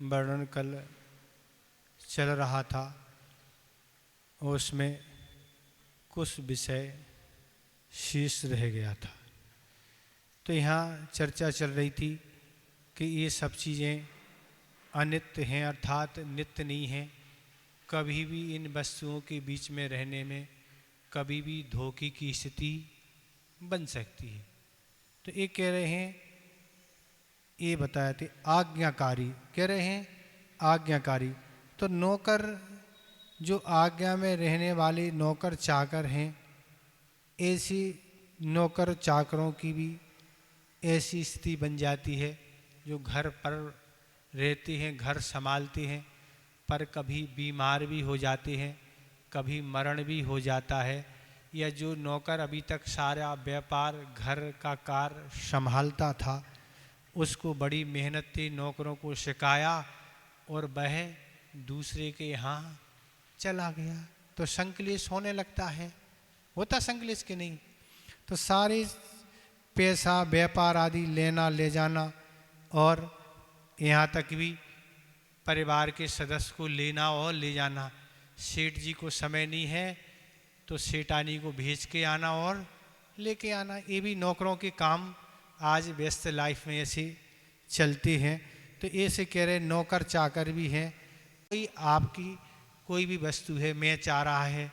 वर्णन कल चल रहा था और उसमें कुछ विषय शेष रह गया था। तो यहाँ चर्चा चल रही थी कि ये सब चीज़ें अनित्य हैं, अर्थात नित्य नहीं हैं। कभी भी इन वस्तुओं के बीच में रहने में कभी भी धोखे की स्थिति बन सकती है। तो ये कह रहे हैं, ये बताए थे आज्ञाकारी, कह रहे हैं आज्ञाकारी। तो नौकर जो आज्ञा में रहने वाले नौकर चाकर हैं, ऐसी नौकर चाकरों की भी ऐसी स्थिति बन जाती है जो घर पर रहते हैं, घर संभालते हैं, पर कभी बीमार भी हो जाते हैं, कभी मरण भी हो जाता है। या जो नौकर अभी तक सारा व्यापार घर का कार्य संभालता था, उसको बड़ी मेहनत से नौकरों को सिखाया और वह दूसरे के यहाँ चला गया तो संकलेश होने लगता है। होता संकलेश के नहीं? तो सारे पैसा व्यापार आदि लेना ले जाना और यहाँ तक भी परिवार के सदस्य को लेना और ले जाना। सेठ जी को समय नहीं है तो सेठानी को भेज के आना और लेके आना, ये भी नौकरों के काम आज व्यस्त लाइफ में ऐसे चलते हैं। तो ऐसे कह रहे नौकर चाकर भी हैं। कोई आपकी कोई भी वस्तु है, मैं चाह रहा है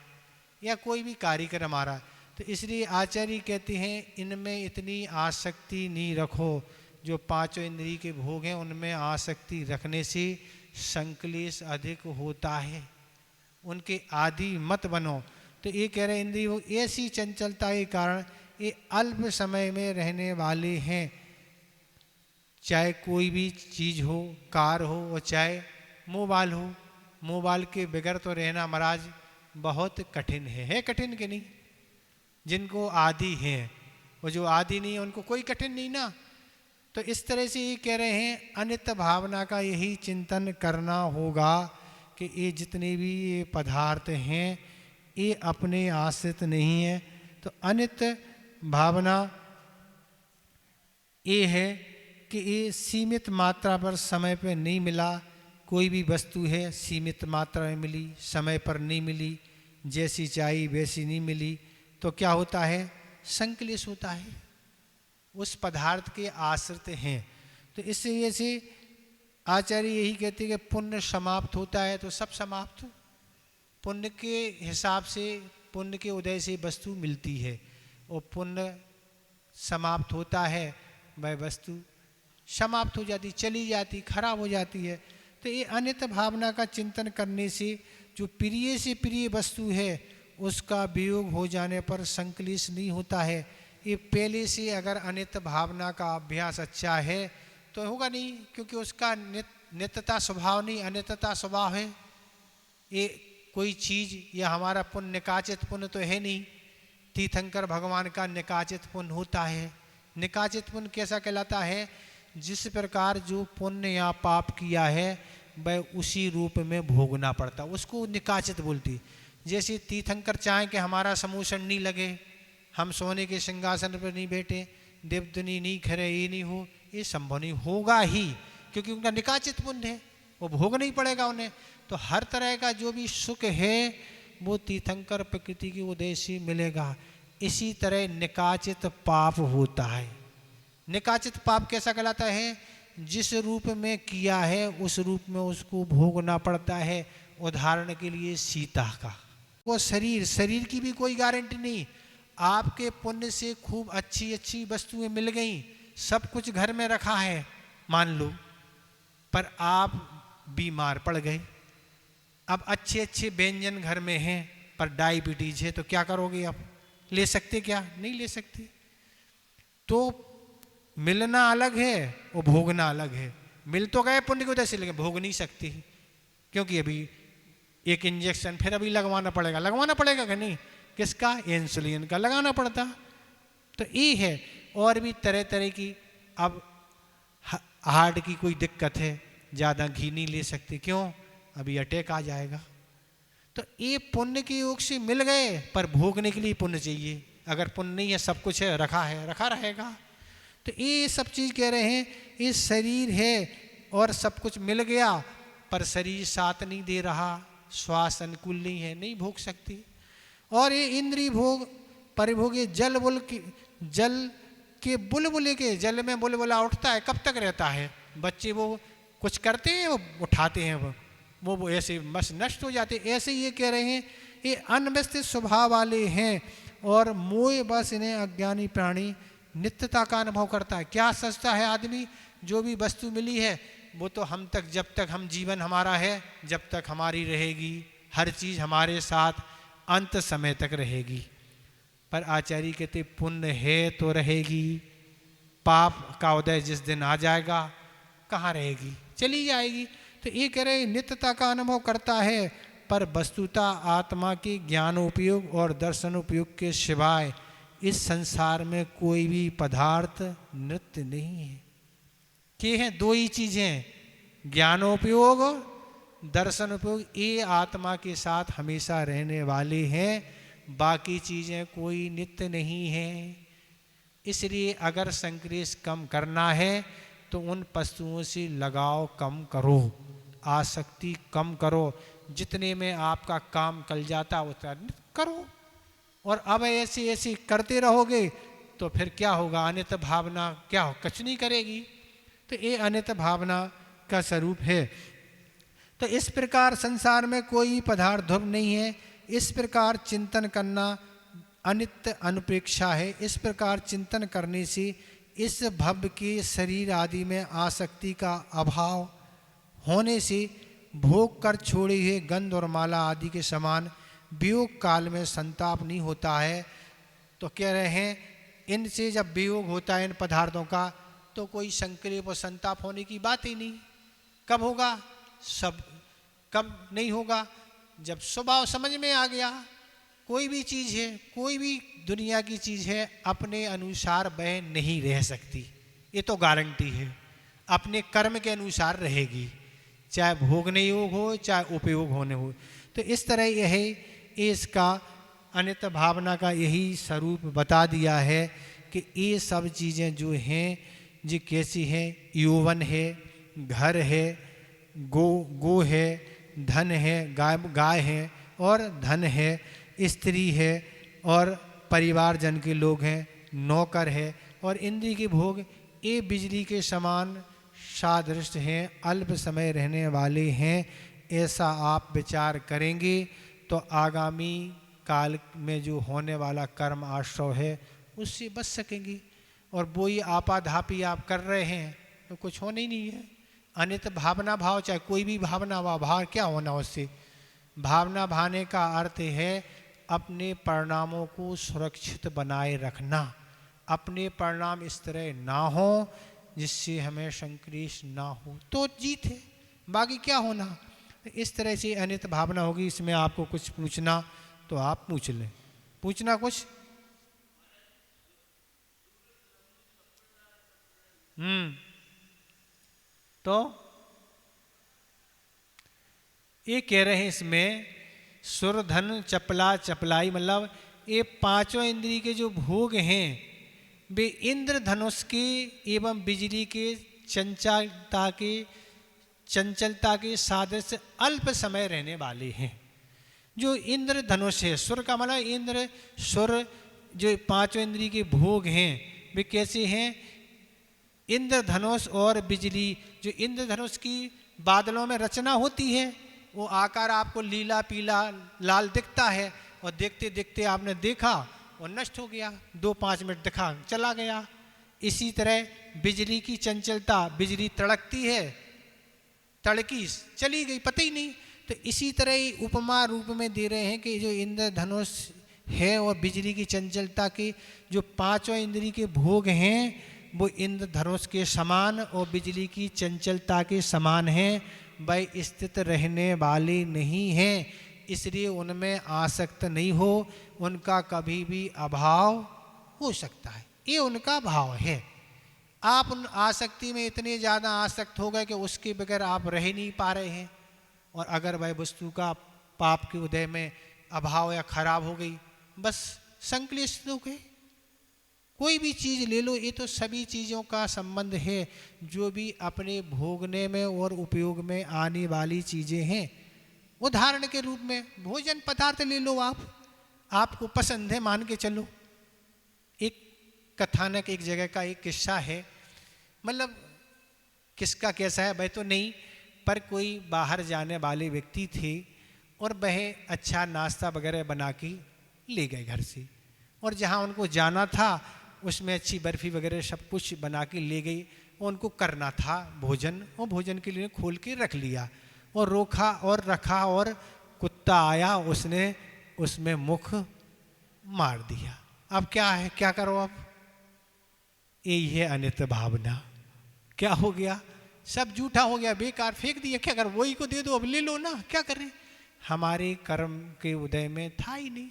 या कोई भी कार्यक्रम आ रहा है, तो इसलिए आचार्य कहते हैं इनमें इतनी आसक्ति नहीं रखो। जो पांचों इंद्रिय के भोग हैं उनमें आसक्ति रखने से संकलेश अधिक होता है, उनके आदि मत बनो। तो ये कह रहे इंद्रिय भोग ऐसी चंचलता के कारण ये अल्प समय में रहने वाले हैं। चाहे कोई भी चीज़ हो, कार हो और चाहे मोबाइल हो, मोबाइल के बगैर तो रहना महाराज बहुत कठिन है कठिन के नहीं? जिनको आदि हैं और जो आदि नहीं है उनको कोई कठिन नहीं ना। तो इस तरह से ये कह रहे हैं अनित्य भावना का यही चिंतन करना होगा कि ये जितने भी ये पदार्थ हैं ये अपने आश्रित नहीं है। तो अनित्य भावना ये है कि ये सीमित मात्रा पर समय पर नहीं मिला। कोई भी वस्तु है सीमित मात्रा में मिली, समय पर नहीं मिली, जैसी चाहिए वैसी नहीं मिली, तो क्या होता है? संकलेश होता है, उस पदार्थ के आश्रित हैं। तो इससे से आचार्य यही कहते हैं कि पुण्य समाप्त होता है तो सब समाप्त। पुण्य के हिसाब से, पुण्य के उदय से वस्तु मिलती है और पुण्य समाप्त होता है वह वस्तु समाप्त हो जाती, चली जाती, खराब हो जाती है। तो ये अनित्य भावना का चिंतन करने से जो प्रिय से प्रिय वस्तु है उसका वियोग हो जाने पर संकलेश नहीं होता है। ये पहले से अगर अनित्य भावना का अभ्यास अच्छा है तो होगा नहीं, क्योंकि उसका नित्यता स्वभाव नहीं, अनित्यता स्वभाव है। ये कोई चीज़ या हमारा पुण्य निकाचित पुण्य तो है नहीं। तीर्थंकर भगवान का निकाचित पुण्य होता है। निकाचित पुण्य कैसा कहलाता है? जिस प्रकार जो पुण्य या पाप किया है वह उसी रूप में भोगना पड़ता, उसको निकाचित बोलती। जैसे तीर्थंकर चाहें कि हमारा समूषण नहीं लगे, हम सोने के सिंहासन पर नहीं बैठे, देवदनी नहीं खरे, ये नहीं हो, ये संभव नहीं होगा ही, क्योंकि उनका निकाचित पुण्य है, वो भोगना ही पड़ेगा उन्हें। तो हर तरह का जो भी सुख है वो तीर्थंकर प्रकृति की उदय से मिलेगा। इसी तरह निकाचित पाप होता है। निकाचित पाप कैसा कहलाता है? जिस रूप में किया है उस रूप में उसको भोगना पड़ता है। उदाहरण के लिए सीता का वो शरीर की भी कोई गारंटी नहीं। आपके पुण्य से खूब अच्छी अच्छी वस्तुएं मिल गई, सब कुछ घर में रखा है मान लो, पर आप बीमार पड़ गए। अब अच्छे अच्छे व्यंजन घर में हैं पर डायबिटीज है, तो क्या करोगे? आप ले सकते क्या? नहीं ले सकते। तो मिलना अलग है और भोगना अलग है। मिल तो गए पुण्य की वजह से, लेकिन भोग नहीं सकती, क्योंकि अभी एक इंजेक्शन फिर अभी लगवाना पड़ेगा कि नहीं? किसका? इंसुलिन का लगाना पड़ता। तो ये है। और भी तरह तरह की, अब हार्ट की कोई दिक्कत है, ज़्यादा घी नहीं ले सकते, क्यों? अभी अटैक आ जाएगा। तो ये पुण्य के योग से मिल गए, पर भोगने के लिए पुण्य चाहिए। अगर पुण्य नहीं है, सब कुछ है, रखा रहेगा। तो ये सब चीज़ कह रहे हैं, ये शरीर है और सब कुछ मिल गया, पर शरीर साथ नहीं दे रहा, श्वास अनुकूल नहीं है, नहीं भोग सकती। और ये इंद्रिय भोग परिभोग, जल के बुलबुले के, जल में बुलबुला उठता है, कब तक रहता है? बच्चे वो कुछ करते हैं, वो उठाते हैं, वो ऐसे बस नष्ट हो जाते। ऐसे ये कह रहे हैं ये अनवस्थित स्वभाव वाले हैं और मोह बस इन्हें अज्ञानी प्राणी नित्यता का अनुभव करता है। क्या सोचता है आदमी? जो भी वस्तु मिली है वो तो हम तक, जब तक हम जीवन हमारा है, जब तक हमारी रहेगी, हर चीज़ हमारे साथ अंत समय तक रहेगी। पर आचार्य कहते पुण्य है तो रहेगी, पाप का उदय जिस दिन आ जाएगा कहाँ रहेगी, चली जाएगी। तो ये कह रहे नित्यता का अनुभव करता है, पर वस्तुता आत्मा के ज्ञानोपयोग और दर्शनोपयोग के सिवाय इस संसार में कोई भी पदार्थ नित्य नहीं है। के हैं दो ही चीजें, ज्ञानोपयोग, दर्शन उपयोग, ये आत्मा के साथ हमेशा रहने वाले हैं, बाकी चीजें कोई नित्य नहीं है। इसलिए अगर संक्लेश कम करना है तो उन वस्तुओं से लगाव कम करो, आसक्ति कम करो, जितने में आपका काम कल जाता उतना करो। और अब ऐसे ऐसे करते रहोगे तो फिर क्या होगा? अनित भावना क्या हो, कुछ नहीं करेगी। तो ये अनित भावना का स्वरूप है। तो इस प्रकार संसार में कोई पदार्थ ध्रुव नहीं है, इस प्रकार चिंतन करना अनित्य अनुप्रेक्षा है। इस प्रकार चिंतन करने से इस भव के शरीर आदि में आसक्ति का अभाव होने से भोग कर छोड़े हुए गंध और माला आदि के समान वियोग काल में संताप नहीं होता है। तो कह रहे हैं इनसे जब वियोग होता है इन पदार्थों का, तो कोई संकल्प और संताप होने की बात ही नहीं। कब होगा? सब कब नहीं होगा? जब स्वभाव समझ में आ गया। कोई भी चीज़ है, कोई भी दुनिया की चीज़ है, अपने अनुसार वह नहीं रह सकती, ये तो गारंटी है। अपने कर्म के अनुसार रहेगी, चाहे भोगने योग हो चाहे उपयोग होने हो। तो इस तरह यह है, इसका अनित्य भावना का यही स्वरूप बता दिया है कि ये सब चीज़ें जो हैं जी कैसी हैं? यौवन है, घर है, गो है, धन है, गाय है और धन है, स्त्री है और परिवारजन के लोग हैं, नौकर है और इंद्रिय के भोग ये बिजली के समान सादृश हैं, अल्प समय रहने वाले हैं। ऐसा आप विचार करेंगे तो आगामी काल में जो होने वाला कर्म आश्रव है उससे बच सकेंगे। और वो ही आपाधापी आप कर रहे हैं तो कुछ होना ही नहीं है। अनित भावना भाव, चाहे कोई भी भावना व भाव, क्या होना उससे? भावना भाने का अर्थ है अपने परिणामों को सुरक्षित बनाए रखना, अपने परिणाम इस तरह ना हो जिससे हमें संक्लेश ना हो, तो जीत है। बाकी क्या होना? इस तरह से अनित भावना होगी। इसमें आपको कुछ पूछना तो आप पूछ लें। पूछना कुछ? तो ये कह रहे हैं इसमें सुर धन चपला चपलाई, मतलब ये पांचों इंद्रिय के जो भोग हैं वे इंद्र धनुष के एवं बिजली के चंचलता के सादृश्य अल्प समय रहने वाले हैं। जो इंद्र धनुष है, सुर का मतलब इंद्र सुर, जो पांचों इंद्रिय के भोग हैं वे कैसे हैं? इंद्र धनुष और बिजली। जो इंद्र धनुष की बादलों में रचना होती है वो आकार आपको लीला पीला लाल दिखता है और देखते देखते आपने देखा और नष्ट हो गया, 2-5 मिनट दिखा चला गया। इसी तरह बिजली की चंचलता, बिजली तड़कती है, तड़की चली गई, पता ही नहीं। तो इसी तरह ही उपमा रूप में दे रहे हैं कि जो इंद्र धनुष है और बिजली की चंचलता के जो पांचों इंद्रिय के भोग हैं वो इंद्र धनुष के समान और बिजली की चंचलता के समान हैं, वह स्थित रहने वाले नहीं हैं। इसलिए उनमें आसक्त नहीं हो, उनका कभी भी अभाव हो सकता है, ये उनका भाव है। आप उन आसक्ति में इतने ज़्यादा आसक्त हो गए कि उसके बगैर आप रह नहीं पा रहे हैं। और अगर वह वस्तु का पाप के उदय में अभाव या खराब हो गई, बस संक्लेश हो गए, कोई भी चीज़ ले लो, ये तो सभी चीज़ों का संबंध है जो भी अपने भोगने में और उपयोग में आने वाली चीज़ें हैं। उदाहरण के रूप में भोजन पदार्थ ले लो, आपको पसंद है, मान के चलो। एक कथानक, एक जगह का एक किस्सा है, मतलब किसका कैसा है वह तो नहीं, पर कोई बाहर जाने वाले व्यक्ति थे और वह अच्छा नाश्ता वगैरह बना के ले गए घर से, और जहाँ उनको जाना था उसमें अच्छी बर्फ़ी वगैरह सब कुछ बना के ले गई, और उनको करना था भोजन, और भोजन के लिए खोल के रख लिया और रोका और रखा, और कुत्ता आया, उसने उसमें मुख मार दिया। अब क्या है, क्या करो अब? यही है अनित्य भावना। क्या हो गया? सब झूठा हो गया, बेकार फेंक दिया। क्या कर, वही को दे दो, अब ले लो ना, क्या करें? हमारे कर्म के उदय में था ही नहीं।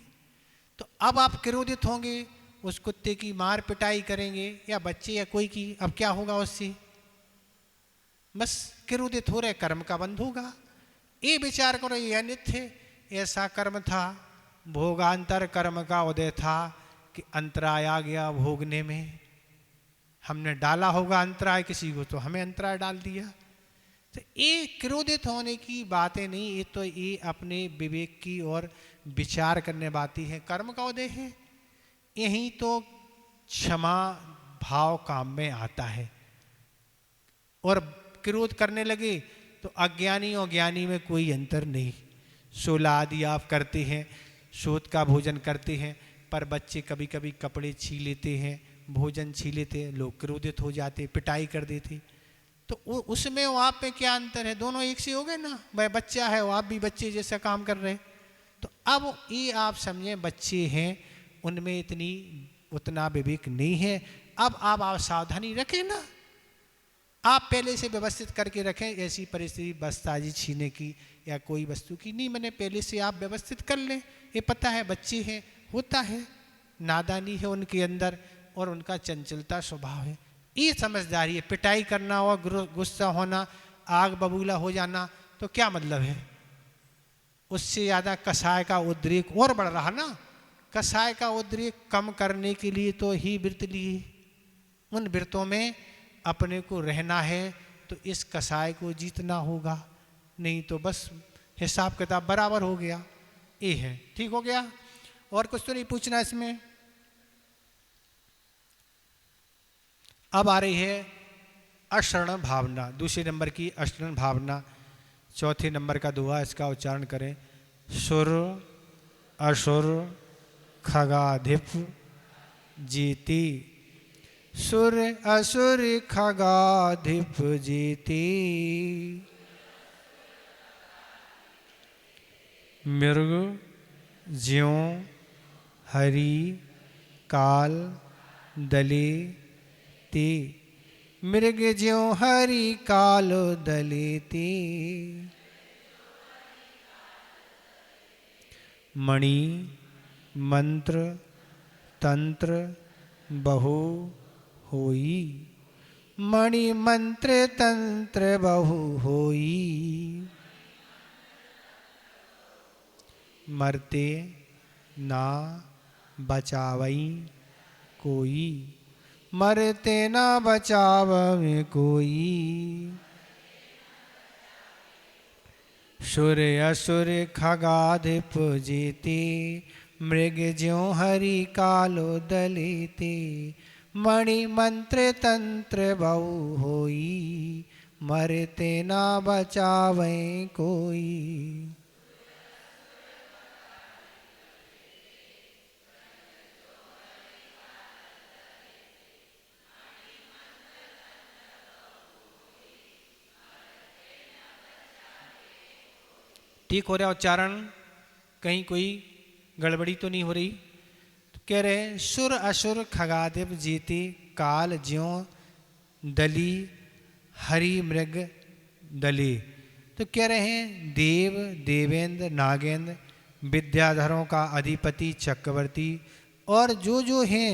तो अब आप क्रोधित होंगे, उस कुत्ते की मार पिटाई करेंगे, या बच्चे या कोई की, अब क्या होगा उससे? बस क्रोधित हो रहे, कर्म का बंध होगा। ये विचार करो, ये अनित्य है, ऐसा कर्म था, भोगांतर कर्म का उदय था कि अंतराय आ गया भोगने में। हमने डाला होगा अंतराय किसी को, तो हमें अंतराय डाल दिया। तो ये क्रोधित होने की बातें नहीं, ये तो ये अपने विवेक की और विचार करने बातें हैं। कर्म का उदय है, यही तो क्षमा भाव काम में आता है। और क्रोध करने लगे तो अज्ञानी और ज्ञानी में कोई अंतर नहीं। सोला आदि आप करते हैं, शोध का भोजन करते हैं, पर बच्चे कभी कभी कपड़े छीन लेते हैं, भोजन छीन लेते हैं, लोग क्रोधित हो जाते, पिटाई कर देते। तो उसमें और आप में क्या अंतर है? दोनों एक से हो गए ना। वह बच्चा है, वो आप भी बच्चे जैसा काम कर रहे हैं। तो अब ये आप समझें, बच्चे हैं, उनमें उतना विवेक नहीं है। अब आप सावधानी रखें ना, आप पहले से व्यवस्थित करके रखें। ऐसी परिस्थिति बस्ताजी छीने की या कोई वस्तु की नहीं, मैंने पहले से आप व्यवस्थित कर लें। ये पता है बच्चे हैं, होता है, नादानी है उनके अंदर और उनका चंचलता स्वभाव है। ये समझदारी है। पिटाई करना और गुस्सा होना, आग बबूला हो जाना, तो क्या मतलब है? उससे ज़्यादा कसाय का उद्रेक और बढ़ रहा ना। कसाय का उद्रेक कम करने के लिए तो ही व्रत लिए, उन व्रतों में अपने को रहना है, तो इस कसाय को जीतना होगा, नहीं तो बस हिसाब किताब बराबर हो गया। ये है, ठीक हो गया। और कुछ तो नहीं पूछना इसमें। अब आ रही है अशरण भावना, दूसरे नंबर की अशरण भावना। चौथे नंबर का दुआ, इसका उच्चारण करें। सुर असुर खगाधिप जीती, सुर असुर खगाधिप जीती, मृग ज्यों हरि काल दले ते, मृग ज्यों हरि काल दले ते, मणि मंत्र तंत्र बहु होई, मणि मंत्र तंत्र बहु होई, मरते ना बचावई कोई, मरते ना बचावे कोई, सुर असुर खगाधिप जीते, मृग ज्यों हरि कालो दलेते, मणि मंत्र तंत्र बहु होई, मरते ना बचावे कोई। ठीक हो रहा उच्चारण? कहीं कोई गड़बड़ी तो नहीं हो रही? तो कह रहे हैं सुर असुर खगाधिप जीते, काल ज्यों दली हरि मृग दले। तो कह रहे हैं देव देवेंद्र नागेंद्र विद्याधरों का अधिपति चक्रवर्ती और जो हैं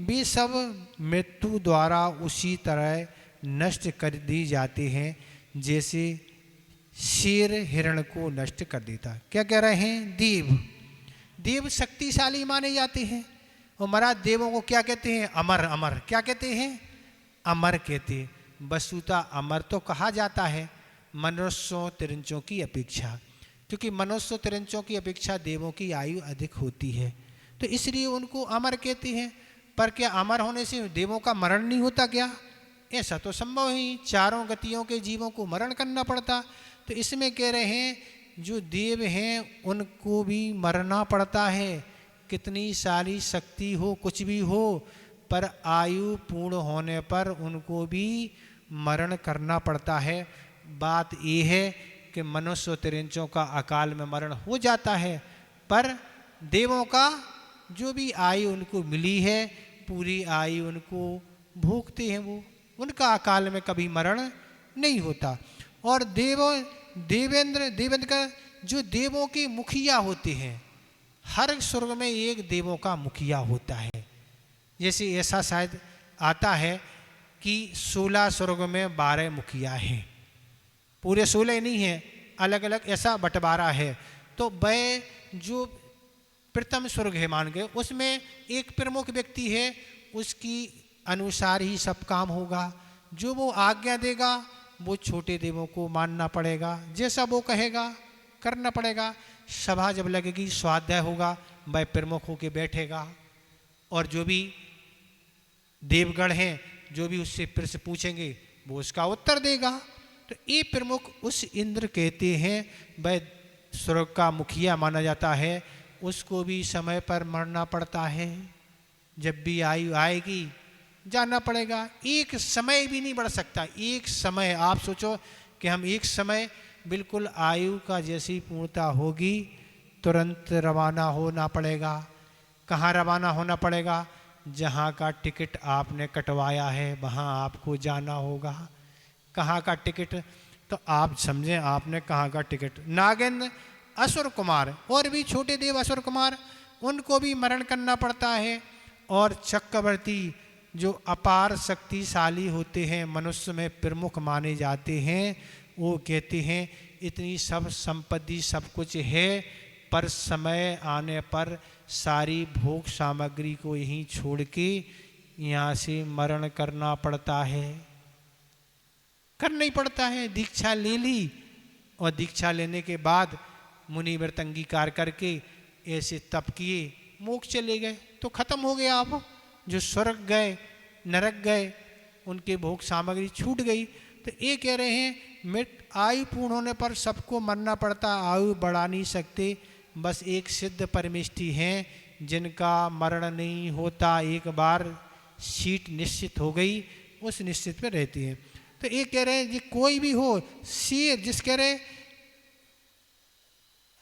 वे सब मृत्यु द्वारा उसी तरह नष्ट कर दी जाते हैं जैसे शेर हिरण को नष्ट कर देता। क्या कह रहे हैं? देव शक्तिशाली माने जाते हैं, और महाराज देवों को क्या कहते हैं? अमर। अमर क्या कहते हैं? अमर कहते हैं। वस्तुतः अमर तो कहा जाता है मनुष्यों तिरंचों की अपेक्षा, क्योंकि मनुष्य तिरंचों की अपेक्षा देवों की आयु अधिक होती है, तो इसलिए उनको अमर कहते हैं। पर क्या अमर होने से देवों का मरण नहीं होता क्या? ऐसा तो संभव ही, चारों गतियों के जीवों को मरण करना पड़ता। तो इसमें कह रहे हैं जो देव हैं उनको भी मरना पड़ता है, कितनी सारी शक्ति हो, कुछ भी हो, पर आयु पूर्ण होने पर उनको भी मरण करना पड़ता है। बात ये है कि मनुष्य तिरंचों का अकाल में मरण हो जाता है, पर देवों का जो भी आयु उनको मिली है पूरी आयु उनको भोगते हैं, वो उनका अकाल में कभी मरण नहीं होता। और देवेंद्र का जो देवों के मुखिया होते हैं, हर स्वर्ग में एक देवों का मुखिया होता है। जैसे ऐसा शायद आता है कि 16 स्वर्ग में 12 मुखिया हैं, पूरे 16 नहीं है, अलग अलग ऐसा बंटवारा है। तो वह जो प्रथम स्वर्ग है मान गए, उसमें एक प्रमुख व्यक्ति है, उसकी अनुसार ही सब काम होगा। जो वो आज्ञा देगा वो छोटे देवों को मानना पड़ेगा, जैसा वो कहेगा करना पड़ेगा। सभा जब लगेगी, स्वाध्याय होगा, वह प्रमुख होके बैठेगा, और जो भी देवगण हैं जो भी उससे फिर से पूछेंगे वो उसका उत्तर देगा। तो ये प्रमुख उस इंद्र कहते हैं, वह स्वर्ग का मुखिया माना जाता है। उसको भी समय पर मरना पड़ता है, जब भी आयु आएगी जाना पड़ेगा। एक समय भी नहीं बढ़ सकता, एक समय आप सोचो कि हम एक समय बिल्कुल आयु का जैसी पूर्णता होगी तुरंत रवाना होना पड़ेगा। कहाँ रवाना होना पड़ेगा? जहाँ का टिकट आपने कटवाया है वहाँ आपको जाना होगा। कहाँ का टिकट? तो आप समझें आपने कहाँ का टिकट। नागेंद्र, असुर कुमार और भी छोटे देव असुर कुमार, उनको भी मरण करना पड़ता है। और चक्रवर्ती जो अपार शक्तिशाली होते हैं, मनुष्य में प्रमुख माने जाते हैं, वो कहते हैं इतनी सब संपत्ति सब कुछ है, पर समय आने पर सारी भोग सामग्री को यहीं छोड़ के यहाँ से मरण करना पड़ता है। करना ही पड़ता है। दीक्षा ले ली और दीक्षा लेने के बाद मुनि व्रत अंगीकार करके ऐसे तप किए, मोक्ष चले गए, तो खत्म हो गया। आप जो स्वर्ग गए, नरक गए, उनके भोग सामग्री छूट गई। तो ये कह रहे हैं आयु पूर्ण होने पर सबको मरना पड़ता, आयु बढ़ा नहीं सकते। बस एक सिद्ध परमेष्टि हैं जिनका मरण नहीं होता, एक बार सीट निश्चित हो गई उस निश्चित पे रहती है। तो ये कह रहे हैं कि कोई भी हो, शेर जिस कह रहे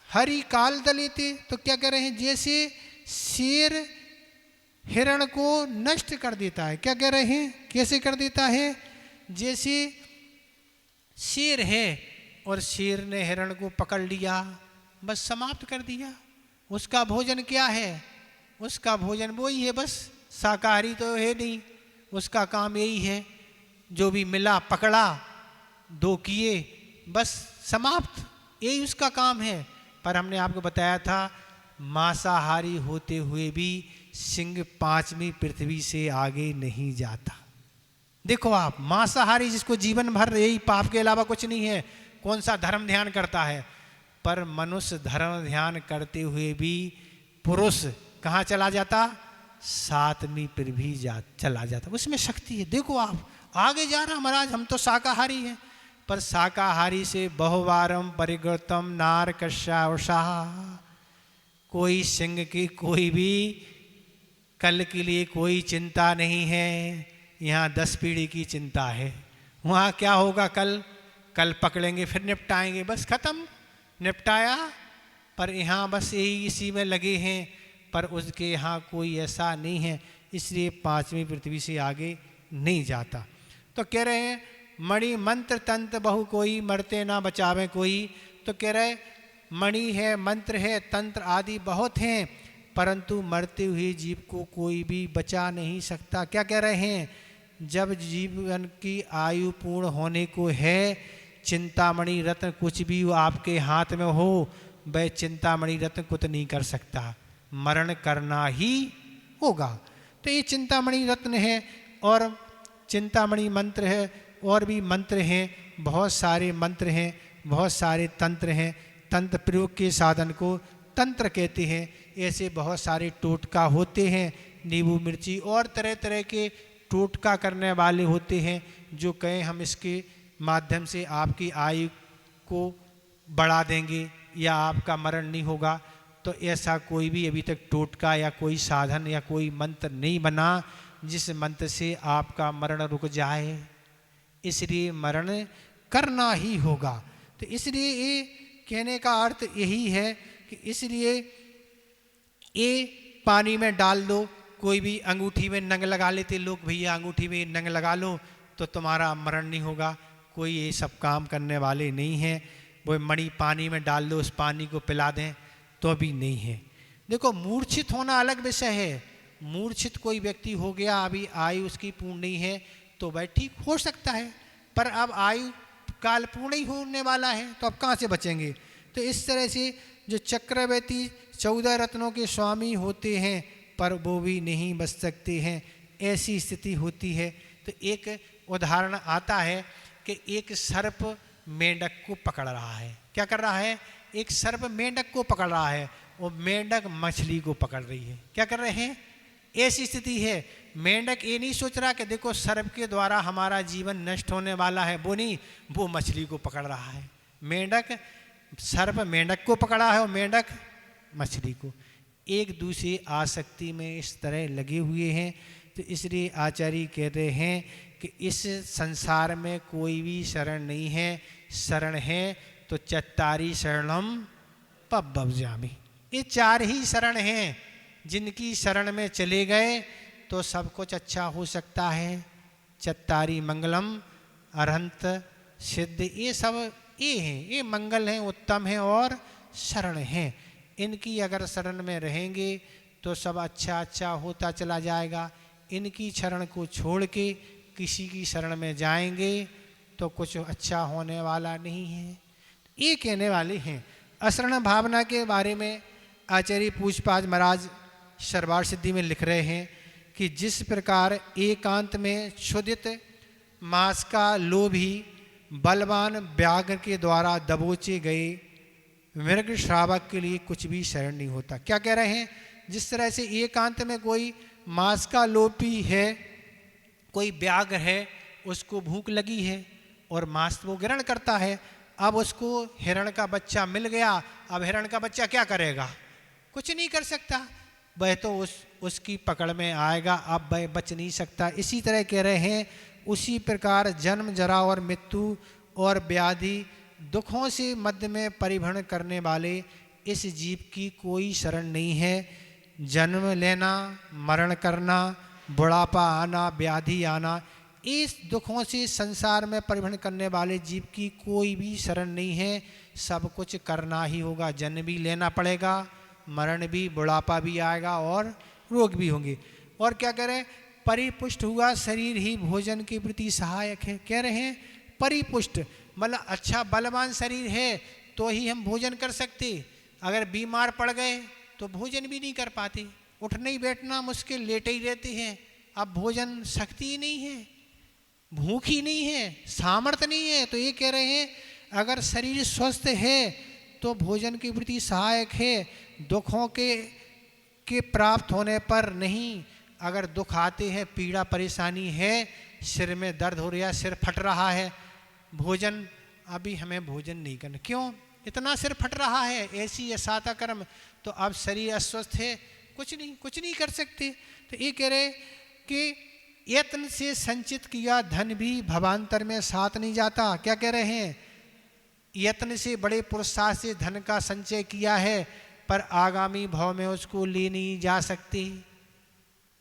हरि काल दलिते, तो क्या कह रहे हैं जैसे शेर हिरण को नष्ट कर देता है। क्या कह रहे हैं? कैसे कर देता है? जैसे शेर है और शेर ने हिरण को पकड़ लिया, बस समाप्त कर दिया। उसका भोजन क्या है? उसका भोजन वही है, बस शाकाहारी तो है नहीं, उसका काम यही है, जो भी मिला पकड़ा, दो किए, बस समाप्त, यही उसका काम है। पर हमने आपको बताया था मांसाहारी होते हुए भी सिंह 5वीं पृथ्वी से आगे नहीं जाता। देखो आप, मांसाहारी जिसको जीवन भर यही पाप के अलावा कुछ नहीं है, कौन सा धर्म ध्यान करता है, पर मनुष्य धर्म ध्यान करते हुए भी पुरुष कहाँ चला जाता? 7वीं पृथ्वी चला जाता। उसमें शक्ति है। देखो आप, आगे जा रहा महाराज, हम तो शाकाहारी हैं, पर शाकाहारी से बहुवारम परिगृतम नार कश्यावशाह। कोई सिंह की कोई भी कल के लिए कोई चिंता नहीं है, यहाँ 10 पीढ़ी की चिंता है। वहाँ क्या होगा? कल पकड़ेंगे फिर निपटाएंगे, बस खत्म, निपटाया। पर यहाँ बस यही इसी में लगे हैं, पर उसके यहाँ कोई ऐसा नहीं है, इसलिए 5वीं पृथ्वी से आगे नहीं जाता। तो कह रहे हैं मणि मंत्र तंत्र बहु कोई, मरते ना बचावे कोई। तो कह रहे मणि है, मंत्र है, तंत्र आदि बहुत हैं, परंतु मरते हुए जीव को कोई भी बचा नहीं सकता। क्या कह रहे हैं? जब जीवन की आयु पूर्ण होने को है, चिंतामणि रत्न कुछ भी आपके हाथ में हो, वह चिंतामणि रत्न कुछ नहीं कर सकता। मरण करना ही होगा। तो ये चिंतामणि रत्न है और चिंतामणि मंत्र है, और भी मंत्र हैं, बहुत सारे मंत्र हैं, बहुत सारे तंत्र हैं। तंत्र प्रयोग के साधन को तंत्र कहते हैं। ऐसे बहुत सारे टोटका होते हैं, नींबू मिर्ची और तरह तरह के टोटका करने वाले होते हैं, जो कहें हम इसके माध्यम से आपकी आयु को बढ़ा देंगे या आपका मरण नहीं होगा। तो ऐसा कोई भी अभी तक टोटका या कोई साधन या कोई मंत्र नहीं बना जिस मंत्र से आपका मरण रुक जाए। इसलिए मरण करना ही होगा। तो इसलिए ये कहने का अर्थ यही है कि इसलिए ये पानी में डाल दो। कोई भी अंगूठी में नंग लगा लेते लोग, भैया अंगूठी में नंग लगा लो तो तुम्हारा मरण नहीं होगा। कोई ये सब काम करने वाले नहीं हैं। वो मणि पानी में डाल दो, उस पानी को पिला दें तो भी नहीं है। देखो, मूर्छित होना अलग विषय है। मूर्छित कोई व्यक्ति हो गया, अभी आयु उसकी पूर्ण नहीं है, तो वह ठीक हो सकता है, पर अब आयु काल पूर्ण ही होने वाला है, तो अब कहाँ से बचेंगे। तो इस तरह से जो चक्रवर्ती 14 रत्नों के स्वामी होते हैं, पर वो भी नहीं बच सकते हैं, ऐसी स्थिति होती है। तो एक उदाहरण आता है कि एक सर्प मेंढक को पकड़ रहा है। क्या कर रहा है? एक सर्प मेंढक को पकड़ रहा है और मेंढक मछली को पकड़ रही है। क्या कर रहे हैं? ऐसी स्थिति है। मेंढक ये नहीं सोच रहा कि देखो सर्प के द्वारा हमारा जीवन नष्ट होने वाला है, वो नहीं, वो मछली को पकड़ रहा है। मेंढक, सर्प मेंढक को पकड़ा है और मेंढक मछली को। एक दूसरे आसक्ति में इस तरह लगे हुए हैं। तो इसलिए आचार्य कहते हैं कि इस संसार में कोई भी शरण नहीं है। शरण है तो चत्तारी शरणम पब्बवजामि। ये 4 ही शरण हैं, जिनकी शरण में चले गए तो सब कुछ अच्छा हो सकता है। चत्तारी मंगलम अरहंत सिद्ध, ये सब ये हैं, ये मंगल हैं, उत्तम हैं और शरण हैं। इनकी अगर शरण में रहेंगे तो सब अच्छा अच्छा होता चला जाएगा। इनकी शरण को छोड़ के किसी की शरण में जाएंगे तो कुछ अच्छा होने वाला नहीं है। ये कहने वाले हैं। अशरण भावना के बारे में आचार्य पूजपाद महाराज सर्वार्थ सिद्धि में लिख रहे हैं कि जिस प्रकार एकांत में क्षुधित मांस का लोभी बलवान व्याघ्र के द्वारा दबोचे गए मृग श्रावक के लिए कुछ भी शरण नहीं होता। क्या कह रहे हैं? जिस तरह से एकांत में कोई मांस का लोभी है, कोई व्याघ्र है, उसको भूख लगी है और मांस वो ग्रहण करता है। अब उसको हिरण का बच्चा मिल गया, अब हिरण का बच्चा क्या करेगा? कुछ नहीं कर सकता, वह तो उसकी पकड़ में आएगा, अब वह बच नहीं सकता। इसी तरह कह रहे हैं, उसी प्रकार जन्म जरा और मृत्यु और व्याधि दुखों से मध्य में परिभ्रमण करने वाले इस जीव की कोई शरण नहीं है। जन्म लेना, मरण करना, बुढ़ापा आना, व्याधि आना, इस दुखों से संसार में परिभ्रमण करने वाले जीव की कोई भी शरण नहीं है। सब कुछ करना ही होगा। जन्म भी लेना पड़ेगा, मरण भी, बुढ़ापा भी आएगा और रोग भी होंगे। और क्या कह रहे हैं? परिपुष्ट हुआ शरीर ही भोजन के प्रति सहायक है। कह रहे हैं परिपुष्ट मतलब अच्छा बलवान शरीर है तो ही हम भोजन कर सकते। अगर बीमार पड़ गए तो भोजन भी नहीं कर पाते, उठना ही बैठना मुश्किल, लेटे ही रहते हैं। अब भोजन शक्ति ही नहीं है, भूख ही नहीं है, सामर्थ्य नहीं है। तो ये कह रहे हैं अगर शरीर स्वस्थ है तो भोजन के प्रति सहायक है। दुखों के प्राप्त होने पर नहीं। अगर दुख आते हैं, पीड़ा परेशानी है, सिर में दर्द हो रहा है, सिर फट रहा है, भोजन अभी हमें भोजन नहीं करना। क्यों? इतना सिर फट रहा है, ऐसी असाता कर्म, तो अब शरीर अस्वस्थ है, कुछ नहीं कर सकते। तो ये कह रहे कि यत्न से संचित किया धन भी भवांतर में साथ नहीं जाता। क्या कह रहे हैं? यत्न से, बड़े पुरुषार्थ से धन का संचय किया है, पर आगामी भाव में उसको ले नहीं जा सकते।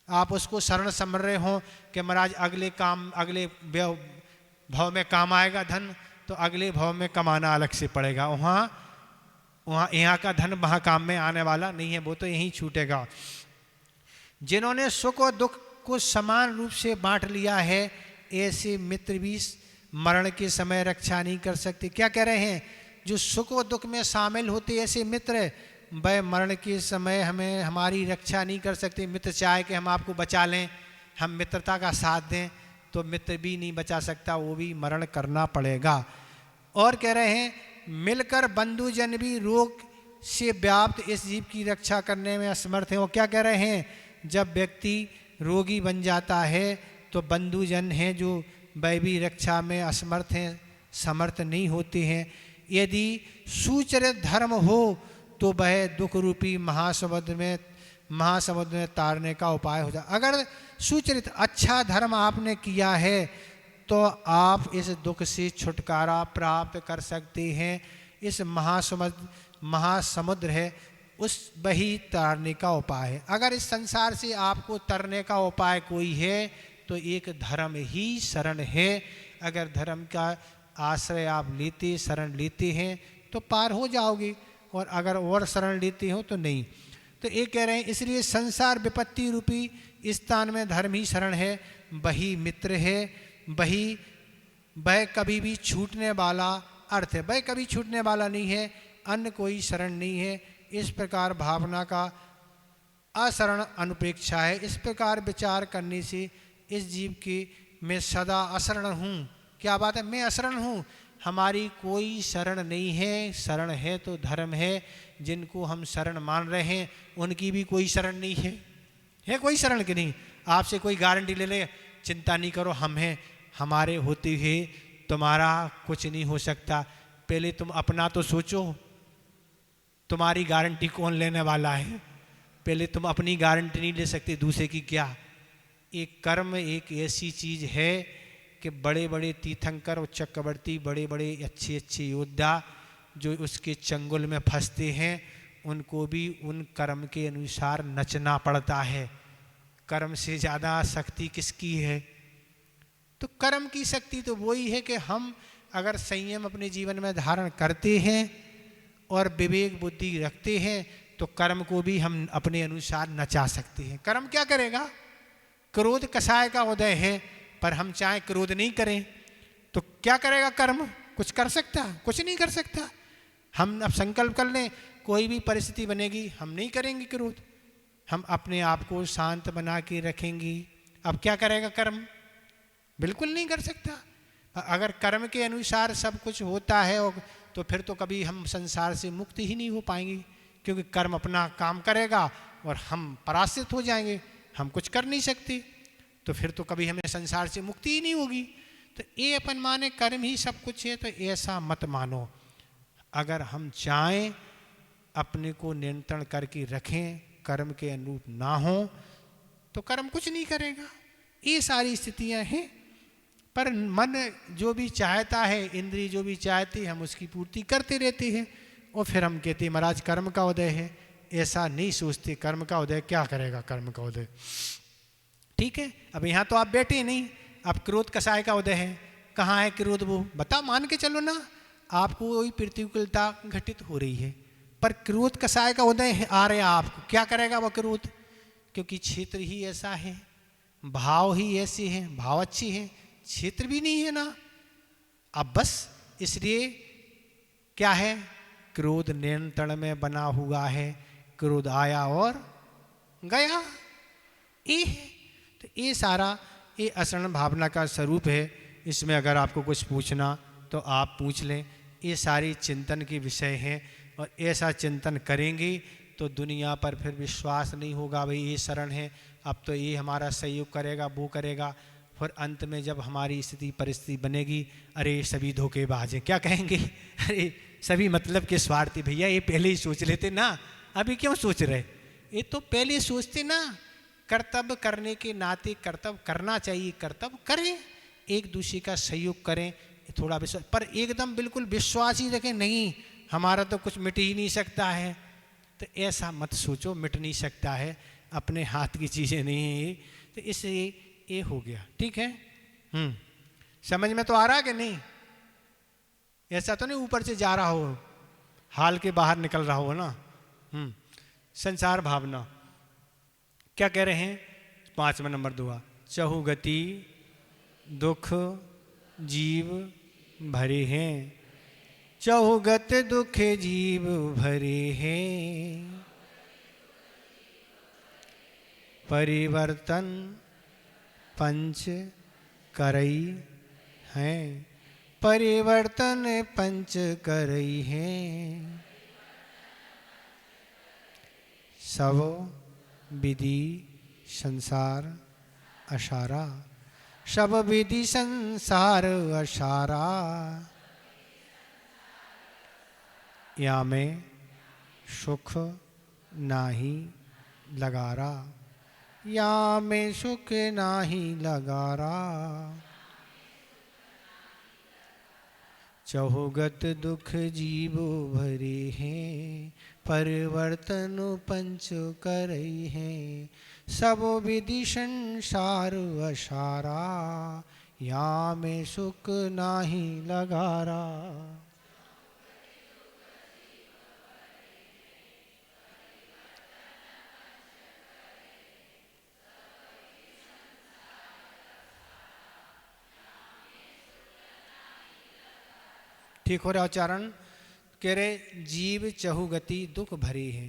आप उसको शरण समझ रहे हो कि महाराज अगले भाव में काम आएगा धन, तो अगले भाव में कमाना अलग से पड़ेगा। वहाँ यहाँ का धन वहाँ काम में आने वाला नहीं है, वो तो यहीं छूटेगा। जिन्होंने सुख और दुख को समान रूप से बांट लिया है, ऐसे मित्र भी मरण के समय रक्षा नहीं कर सकते। क्या कह रहे हैं? जो सुख और दुख में शामिल होते ऐसे मित्र, वह मरण के समय हमें हमारी रक्षा नहीं कर सकते। मित्र चाहे कि हम आपको बचा लें, हम मित्रता का साथ दें, तो मित्र भी नहीं बचा सकता, वो भी मरण करना पड़ेगा। और कह रहे हैं मिलकर बंधुजन भी रोग से व्याप्त इस जीव की रक्षा करने में असमर्थ हैं। वो क्या कह रहे हैं, जब व्यक्ति रोगी बन जाता है तो बंधुजन हैं जो वह भी रक्षा में असमर्थ हैं, समर्थ नहीं होते हैं। यदि सुचरित धर्म हो तो वह दुख रूपी महासमुद्र में तारने का उपाय हो जाए। अगर सुचरित अच्छा धर्म आपने किया है तो आप इस दुख से छुटकारा प्राप्त कर सकते हैं। इस महासमुद्र है उस वही तारने का उपाय है। अगर इस संसार से आपको तरने का उपाय कोई है तो एक धर्म ही शरण है। अगर धर्म का आश्रय आप लेते, शरण लेते हैं तो पार हो जाओगे, और अगर और शरण लेते हो तो नहीं। तो ये कह रहे हैं इसलिए संसार विपत्ति रूपी स्थान में धर्म ही शरण है, वही मित्र है, वह कभी भी छूटने वाला अर्थ है, वह कभी छूटने वाला नहीं है, अन्य कोई शरण नहीं है। इस प्रकार भावना का अशरण अनुपेक्षा है। इस प्रकार विचार करने से इस जीव के मैं सदा अशरण हूँ। क्या बात है, मैं अशरण हूँ, हमारी कोई शरण नहीं है। शरण है तो धर्म है, जिनको हम शरण मान रहे हैं उनकी भी कोई शरण नहीं है कोई शरण की नहीं। आपसे कोई गारंटी ले ले, चिंता नहीं करो हम हैं, हमारे होते हुए तुम्हारा कुछ नहीं हो सकता। पहले तुम अपना तो सोचो, तुम्हारी गारंटी कौन लेने वाला है। पहले तुम अपनी गारंटी नहीं ले सकते, दूसरे की क्या। एक कर्म एक ऐसी चीज है कि बड़े बड़े तीर्थंकर और चक्रवर्ती, बड़े बड़े अच्छे अच्छे योद्धा जो उसके चंगुल में फंसते हैं, उनको भी उन कर्म के अनुसार नचना पड़ता है। कर्म से ज़्यादा शक्ति किसकी है? तो कर्म की शक्ति तो वही है कि हम अगर संयम अपने जीवन में धारण करते हैं और विवेक बुद्धि रखते हैं तो कर्म को भी हम अपने अनुसार नचा सकते हैं। कर्म क्या करेगा? क्रोध कषाय का उदय है, पर हम चाहे क्रोध नहीं करें तो क्या करेगा कर्म? कुछ कर सकता? कुछ नहीं कर सकता। हम अब संकल्प कर लें कोई भी परिस्थिति बनेगी हम नहीं करेंगे क्रोध, हम अपने आप को शांत बना के रखेंगे। अब क्या करेगा कर्म? बिल्कुल नहीं कर सकता। अगर कर्म के अनुसार सब कुछ होता है तो फिर तो कभी हम संसार से मुक्त ही नहीं हो पाएंगे, क्योंकि कर्म अपना काम करेगा और हम पराजित हो जाएंगे, हम कुछ कर नहीं सकते। तो फिर तो कभी हमें संसार से मुक्ति ही नहीं होगी। तो ये अपन माने कर्म ही सब कुछ है, तो ऐसा मत मानो। अगर हम चाहें अपने को नियंत्रण करके रखें, कर्म के अनुरूप ना हो तो कर्म कुछ नहीं करेगा। ये सारी स्थितियां हैं, पर मन जो भी चाहता है, इंद्रिय जो भी चाहती, हम उसकी पूर्ति करते रहते हैं। और फिर हम कहते हैं महाराज कर्म का उदय है। ऐसा नहीं सोचते, कर्म का उदय क्या करेगा? कर्म का उदय ठीक है। अब यहाँ तो आप बैठे नहीं, अब क्रोध कषाय का उदय है, कहाँ है क्रोध? वो बताओ, मान के चलो ना, आपको वही प्रतिकूलता घटित हो रही है, पर क्रोध कषाय का उदय है आ रहा आपको। क्या करेगा वह क्रोध? क्योंकि क्षेत्र ही ऐसा है, भाव ही ऐसे हैं, भाव अच्छे हैं, क्षेत्र भी नहीं है ना। अब बस इसलिए क्या है, क्रोध नियंत्रण में बना हुआ है। क्रोध आया और गया, ये है। तो ये सारा ये अशरण भावना का स्वरूप है। इसमें अगर आपको कुछ पूछना तो आप पूछ लें। ये सारी चिंतन के विषय हैं, और ऐसा चिंतन करेंगे तो दुनिया पर फिर विश्वास नहीं होगा भाई ये शरण है, अब तो ये हमारा सहयोग करेगा, वो करेगा। फिर अंत में जब हमारी स्थिति परिस्थिति बनेगी, अरे सभी धोखेबाज हैं, क्या कहेंगे? अरे सभी मतलब के स्वार्थी। भैया ये पहले ही सोच लेते ना, अभी क्यों सोच रहे? ये तो पहले सोचते ना। कर्तव्य करने के नाते कर्तव्य करना चाहिए, कर्तव्य करें, एक दूसरे का सहयोग करें, थोड़ा विश्वास, पर एकदम बिल्कुल विश्वास ही रखें नहीं हमारा तो कुछ मिट ही नहीं सकता है। तो ऐसा मत सोचो, मिट नहीं सकता है, अपने हाथ की चीज़ें नहीं है ये। तो इसलिए ये हो गया, ठीक है। समझ में तो आ रहा है कि नहीं? ऐसा तो नहीं ऊपर से जा रहा हो, हाल के बाहर निकल रहा हो ना। संसार भावना क्या कह रहे हैं? 5वां नंबर दुआ, चहु गति दुख जीव भरे हैं, चहुगत दुख जीव भरे हैं, परिवर्तन पंच करई हैं, परिवर्तन पंच करई हैं। सब विधि संसार असारा, सब विधि संसार असारा। या में सुख नाही लगारा, या में सुख नाही लगारा। चहुगत दुख जीव भरे हैं, परिवर्तन पंच करई हैं। सब विधि संसार असारा, या में सुख नाही लगारा। ठीक हो रहा उच्चारण। कह रहे जीव चहुगति दुख भरी है,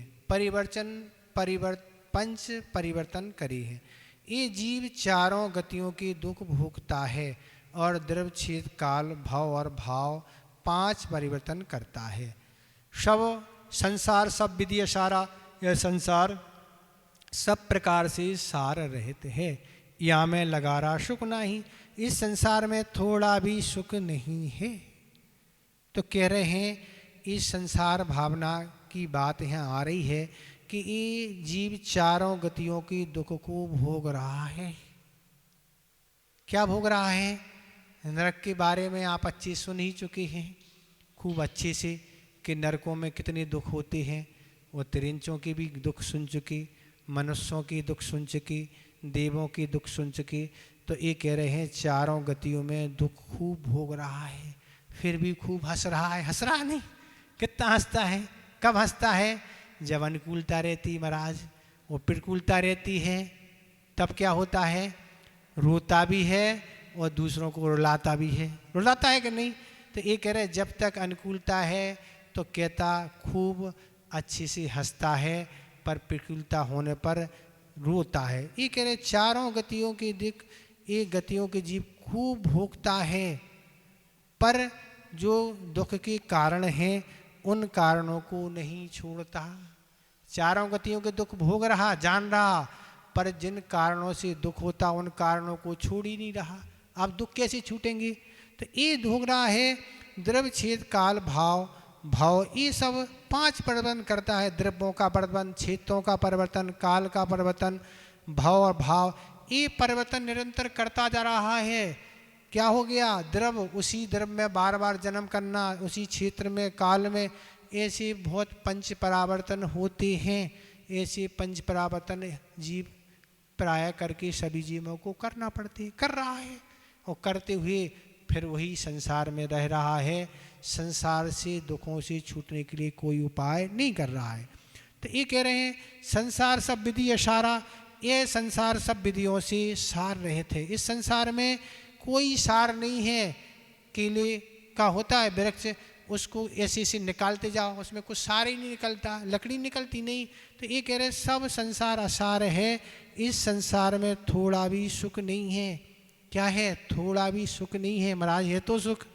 पंच परिवर्तन करी है। ये जीव चारों गतियों की दुख भोगता है और द्रव्य छेद काल भव और भाव 5 परिवर्तन करता है। सब संसार सब विधि असारा, यह संसार सब प्रकार से सार रहित है। या में लगारा सुख नहीं, इस संसार में थोड़ा भी सुख नहीं है। तो कह रहे हैं इस संसार भावना की बात यहाँ आ रही है कि ये जीव चारों गतियों की दुख को भोग रहा है। क्या भोग रहा है? नरक के बारे में आप अच्छे सुन ही चुके हैं खूब अच्छे से कि नरकों में कितने दुख होते हैं। वो तिरिंचों के भी दुख सुन चुके, मनुष्यों की दुख सुन चुके, देवों की दुख सुन चुके। तो ये कह रहे हैं चारों गतियों में दुख खूब भोग रहा है, फिर भी खूब हंस रहा है। हंस रहा नहीं, कितना हंसता है। कब हंसता है? जब अनुकूलता रहती महाराज, वो प्रतिकूलता रहती है तब क्या होता है? रोता भी है और दूसरों को रुलाता भी है। रुलाता है कि नहीं? तो ये कह रहे जब तक अनुकूलता है तो कहता खूब अच्छे से हंसता है, पर प्रतिकूलता होने पर रोता है। ये कह रहे चारों गतियों के दिक एक गतियों के जीव खूब भोगता है, पर जो दुख के कारण हैं उन कारणों को नहीं छोड़ता। चारों गतियों के दुख भोग रहा, जान रहा, पर जिन कारणों से दुख होता उन कारणों को छोड़ ही नहीं रहा। अब दुख कैसे छूटेंगे? तो ये भोग रहा है द्रव्य छेद काल भाव। भाव ये सब 5 परिवर्तन करता है। द्रव्यों का परिवर्तन, क्षेत्रों का परिवर्तन, काल का परिवर्तन, भाव और भाव, ये परिवर्तन निरंतर करता जा रहा है। क्या हो गया? द्रव्य, उसी द्रव्य में बार बार जन्म करना, उसी क्षेत्र में काल में, ऐसे बहुत पंच परावर्तन होते हैं। ऐसे पंच परावर्तन जीव प्राय करके सभी जीवों को करना पड़ते, कर रहा है, और करते हुए फिर वही संसार में रह रहा है। संसार से दुखों से छूटने के लिए कोई उपाय नहीं कर रहा है। तो ये कह रहे हैं संसार सब विधि असारा, ये संसार सब विधियों से सार रहित है। इस संसार में कोई सार नहीं है। केले का होता है वृक्ष, उसको ऐसे ऐसे निकालते जाओ, उसमें कुछ सार ही नहीं निकलता, लकड़ी निकलती नहीं। तो ये कह रहे सब संसार असार है। इस संसार में थोड़ा भी सुख नहीं है। क्या है? थोड़ा भी सुख नहीं है महाराज। है तो सुख,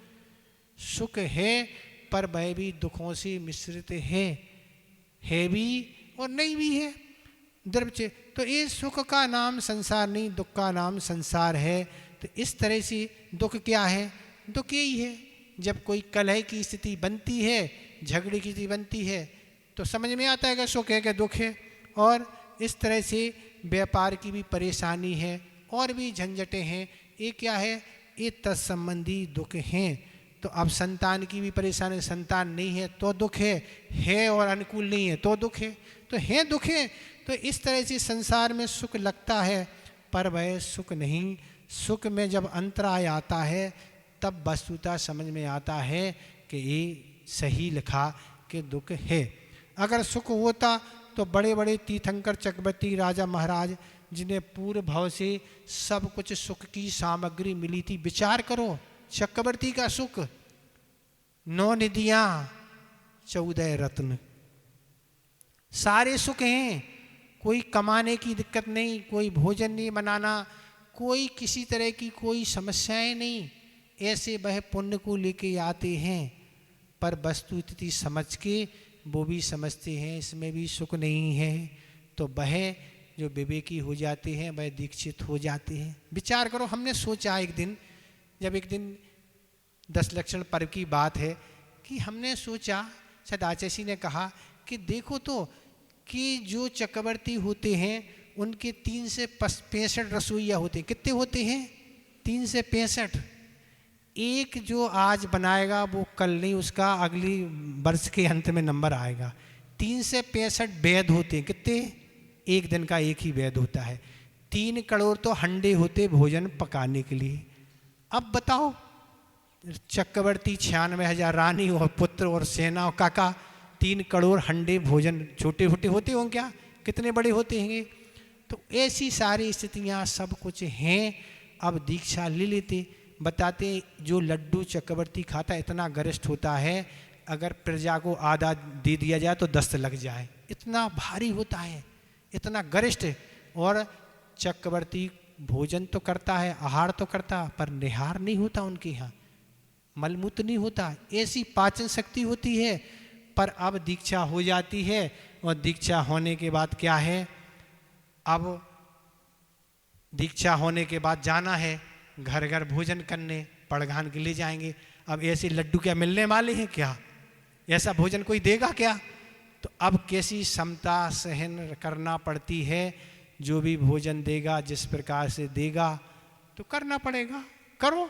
सुख है, पर वह भी दुखों से मिश्रित है भी और नहीं भी है। द्रव्य, तो ये सुख का नाम संसार नहीं, दुख का नाम संसार है। तो इस तरह से दुख क्या है? दुख यही है जब कोई कलह की स्थिति बनती है, झगड़े की स्थिति बनती है, तो समझ में आता है कि सुख है कि दुख है। और इस तरह से व्यापार की भी परेशानी है और भी झंझटें हैं। ये क्या है? ये तत्संबंधी दुख हैं। तो अब संतान की भी परेशानी, संतान नहीं है तो दुख है और अनुकूल नहीं है तो दुख है, तो है दुख है। तो इस तरह से संसार में सुख लगता है पर वह सुख नहीं। सुख में जब अंतराय आता है तब वस्तुतः समझ में आता है कि ये सही लिखा कि दुख है। अगर सुख होता तो बड़े बड़े तीर्थंकर चक्रवर्ती राजा महाराज जिन्हें पूर्व भाव से सब कुछ सुख की सामग्री मिली थी, विचार करो चक्रवर्ती का सुख, 9 निधियां 14 रत्न, सारे सुख हैं, कोई कमाने की दिक्कत नहीं, कोई भोजन नहीं बनाना, कोई किसी तरह की कोई समस्याएं नहीं। ऐसे वह पुण्य को लेके आते हैं, पर वस्तु स्थिति समझ के वो भी समझते हैं इसमें भी सुख नहीं है, तो वह जो विवेकी हो जाते हैं वह दीक्षित हो जाते हैं। विचार करो, हमने सोचा एक दिन, जब एक दिन 10 लक्षण पर्व की बात है, कि हमने सोचा, शायद आचार्य ने कहा कि देखो तो कि जो चक्रवर्ती होते हैं उनके 3 से 65 रसोइया होते हैं। कितने होते हैं? 3 से 65। एक जो आज बनाएगा वो कल नहीं, उसका अगली वर्ष के अंत में नंबर आएगा। 3 से 65 वेद होते हैं। कितने? एक दिन का एक ही वेद होता है। 3 करोड़ तो हंडे होते भोजन पकाने के लिए। अब बताओ, चक्रवर्ती 96,000 रानी और पुत्र और सेना और काका, 3 करोड़ हंडे भोजन, छोटे छोटे होते होंगे क्या? कितने बड़े होते हैं? तो ऐसी सारी स्थितियाँ सब कुछ हैं। अब दीक्षा ले लेते, बताते जो लड्डू चक्रवर्ती खाता इतना गरिष्ठ होता है, अगर प्रजा को आधा दे दिया जाए तो दस्त लग जाए, इतना भारी होता है, इतना गरिष्ठ। और चक्रवर्ती भोजन तो करता है, आहार तो करता, पर निहार नहीं होता उनके यहाँ, मलमूत्र नहीं होता, ऐसी पाचन शक्ति होती है। पर अब दीक्षा हो जाती है, और दीक्षा होने के बाद क्या है, अब दीक्षा होने के बाद जाना है घर घर भोजन करने, पड़घान के लिए जाएंगे। अब ऐसे लड्डू क्या मिलने वाले हैं क्या? ऐसा भोजन कोई देगा क्या? तो अब कैसी समता सहन करना पड़ती है, जो भी भोजन देगा जिस प्रकार से देगा तो करना पड़ेगा, करो।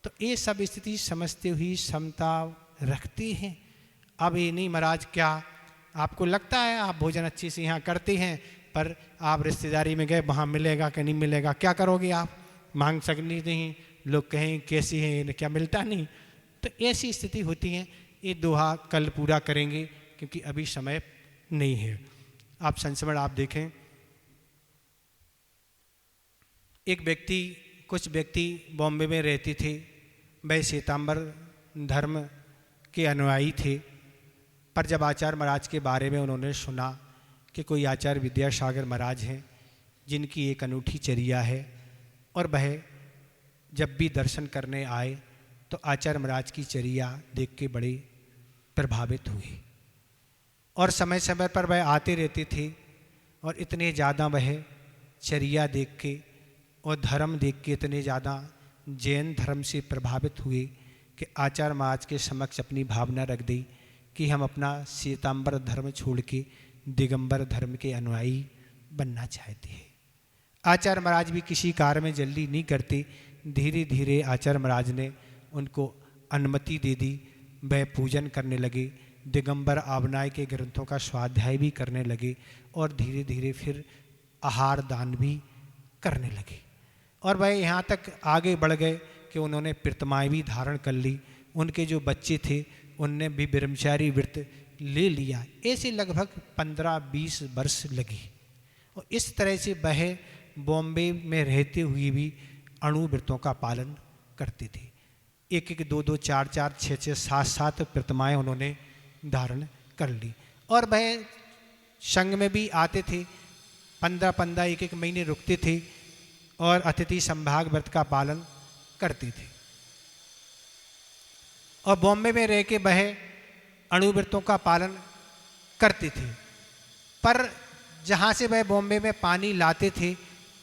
तो ये सब स्थिति समझते हुए समता रखते हैं। अब ये नहीं महाराज, क्या आपको लगता है आप भोजन अच्छे से यहाँ करते हैं, पर आप रिश्तेदारी में गए वहाँ मिलेगा कि नहीं मिलेगा, क्या करोगे आप? मांग सकनी नहीं, लोग कहें कैसी है, इन्हें क्या मिलता नहीं। तो ऐसी स्थिति होती है। ये दोहा कल पूरा करेंगे क्योंकि अभी समय नहीं है। आप संस्मरण आप देखें, कुछ व्यक्ति बॉम्बे में रहते थे, वह श्वेतांबर धर्म के अनुयायी थे। पर जब आचार्य महाराज के बारे में उन्होंने सुना कि कोई आचार्य विद्यासागर महाराज हैं जिनकी एक अनूठी चर्या है, और वह जब भी दर्शन करने आए तो आचार्य महाराज की चर्या देख के बड़े प्रभावित हुए, और समय समय पर वह आते रहते थे। और इतने ज़्यादा वह चर्या देख के और धर्म देख के इतने ज़्यादा जैन धर्म से प्रभावित हुए कि आचार्य महाराज के समक्ष अपनी भावना रख दी कि हम अपना श्वेतांबर धर्म छोड़ के दिगंबर धर्म के अनुयायी बनना चाहते हैं। आचार्य महाराज भी किसी कार्य में जल्दी नहीं करते। धीरे धीरे आचार्य महाराज ने उनको अनुमति दे दी, वह पूजन करने लगे, दिगंबर आवनाय के ग्रंथों का स्वाध्याय भी करने लगे, और धीरे धीरे फिर आहार दान भी करने लगे। और वह यहाँ तक आगे बढ़ गए कि उन्होंने प्रतिमाएँ भी धारण कर ली। उनके जो बच्चे थे उनने भी ब्रह्मचारी व्रत ले लिया। ऐसे लगभग 15-20 वर्ष लगी, और इस तरह से वह बॉम्बे में रहते हुए भी अणु व्रतों का पालन करते थे। 1-1, 2-2, 4-4, 6-6, 7-7 प्रतिमाएँ उन्होंने धारण कर ली। और वह संघ में भी आते थे, 15-15, 1-1 महीने रुकते थे, और अतिथि संभाग व्रत का पालन करते थे। और बॉम्बे में रह के वह अणुव्रतों का पालन करते थे। पर जहाँ से वह बॉम्बे में पानी लाते थे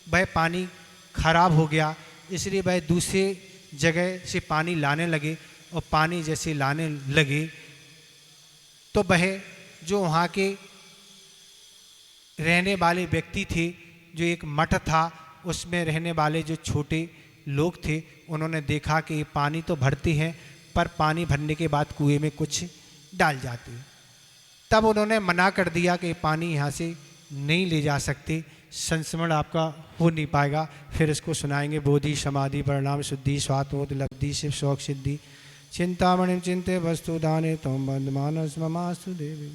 वह पानी खराब हो गया, इसलिए वह दूसरे जगह से पानी लाने लगे। और पानी जैसे लाने लगे तो वह जो वहाँ के रहने वाले व्यक्ति थे, जो एक मठ था उसमें रहने वाले जो छोटे लोग थे, उन्होंने देखा कि पानी तो भरते हैं पर पानी भरने के बाद कुएं में कुछ डाल जाते। तब उन्होंने मना कर दिया कि पानी यहाँ से नहीं ले जा सकते, संस्मरण आपका हो नहीं पाएगा। फिर इसको सुनाएंगे। बोधि समाधि परिणाम शुद्धि स्वात्मोद लब्धि शिव शौक सिद्धि चिंतामणि चिंते वस्तु दाने तुम बंधमानस ममास्तु देवी।